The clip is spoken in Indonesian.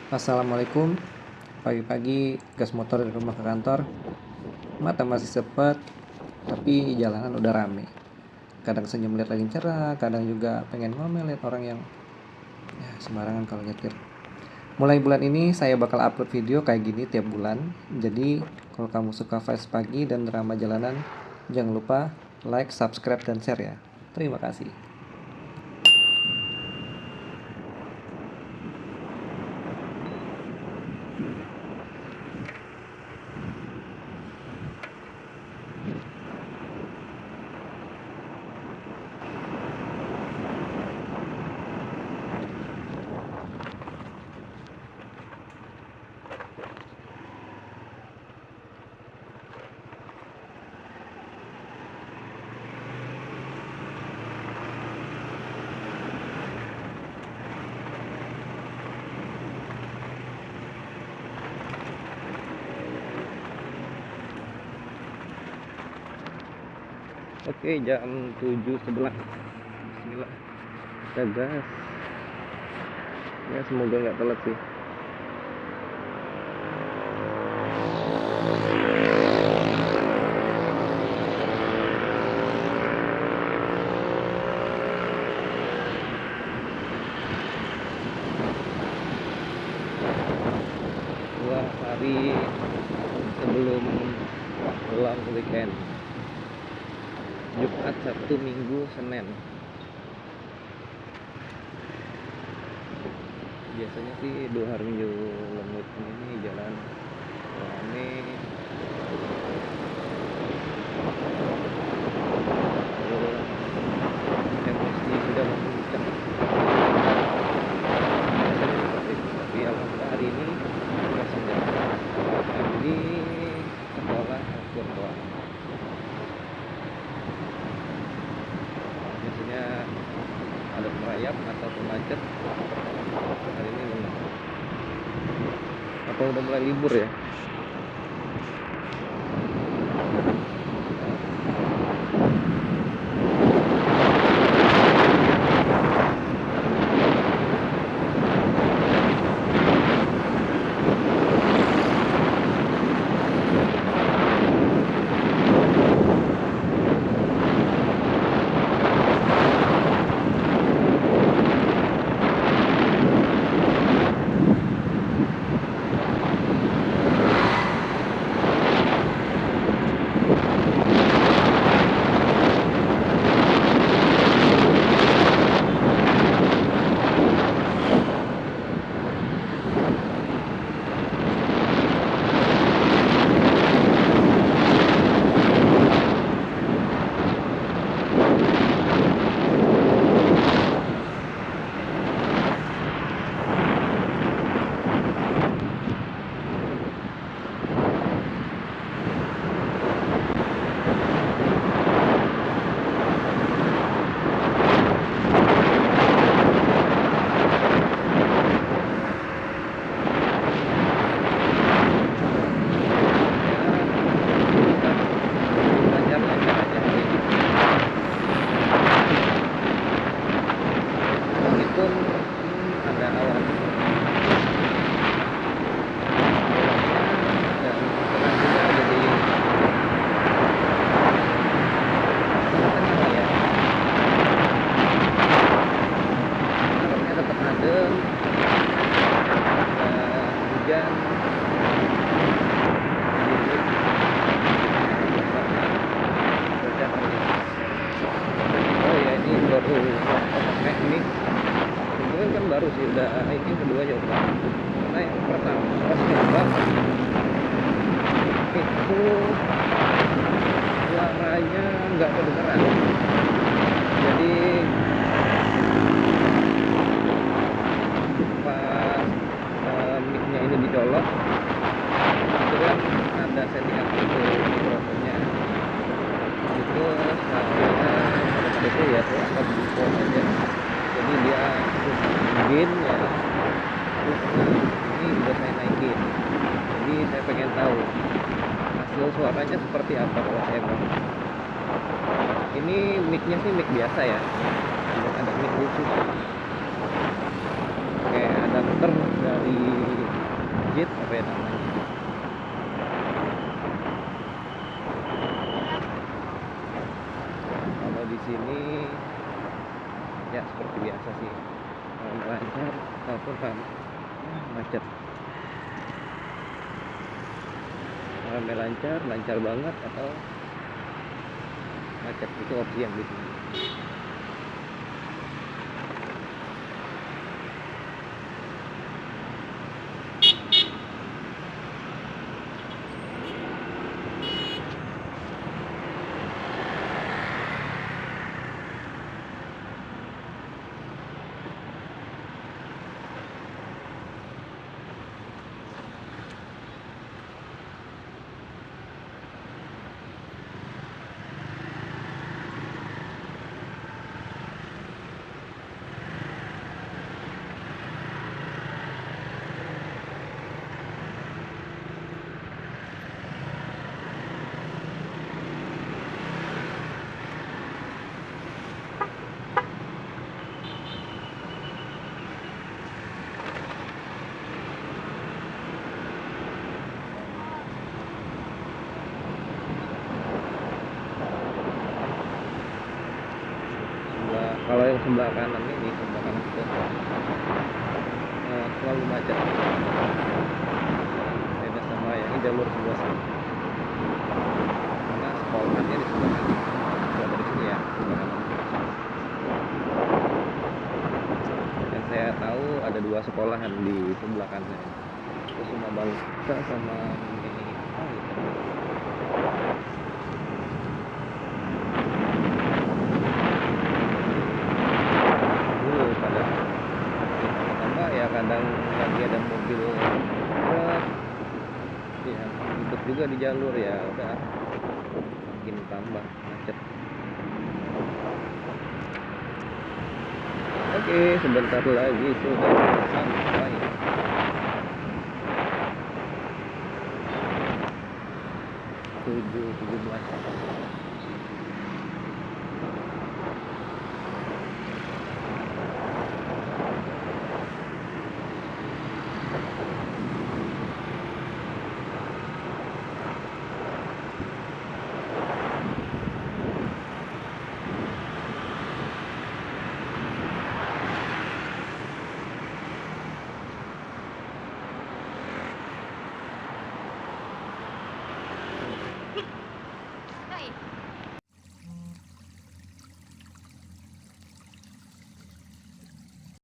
Assalamualaikum. Pagi-pagi gas motor dari rumah ke kantor. Mata masih sepet, tapi jalanan udah rame. Kadang senyum lihat lagi cerah, kadang juga pengen ngomel lihat orang yang sembarangan kalau nyetir. Mulai bulan ini saya bakal upload video kayak gini tiap bulan. Jadi kalau kamu suka vibes pagi dan drama jalanan, jangan lupa like, subscribe, dan share ya. Terima kasih. Oke, jam 7.11. Bismillah. Kita gas. Ya, semoga nggak telat sih. Dua hari sebelum long weekend, Jumat, Sabtu, Minggu, Senin. Biasanya sih 2 hari minggu long weekend ini jalan rame, emosi sudah memuncak. Tapi alhamdulillah hari ini kosong ya. Jadi sekolah virtual. Biasanya ada merayap atau macet, hari ini lengang. Apa udah mulai libur ya? Meskipun ada awan dan tengah juga jadi tengah ya, malamnya tetap adem, hujan. Oh ya, ini baru pakai mic. Sebenarnya kan baru sih, udah ini kedua ya udah. Karena yang pertama pas nyoba itu suaranya nggak kedengeran. Jadi pas mic-nya ini dicolok, itu kan ada settingan untuk mikrofonnya. Itu saya itu ya tuh angkat default aja. Jadi dia gain ya, terus ini juga saya naikin. Jadi saya pengen tahu hasil suaranya seperti apa kalau saya mau. Ini mic-nya sih mic biasa ya, tidak ada mic khusus. Kayak adapter dari masjid apa ya namanya. Kalau di sini ya seperti biasa sih, lancar ataupun macet. Ramai lancar banget atau macet, itu opsi yang di sini. Kalau yang sebelah kanan ini, sebelah kanan itu selalu macet. Beda sama yang ini jalur sebelah sini, karena sekolahannya di sebelah kanan. Kalau dari sini ya sebelah kanan. Yang saya tahu ada 2 sekolahan di sebelah kanan. Itu Suma Bangsa sama ini apa gitu. Kadang lagi ada mobil truk ya ribet juga di jalur, ya udah makin tambah macet. Oke, sebentar lagi sudah sampai. 7:17.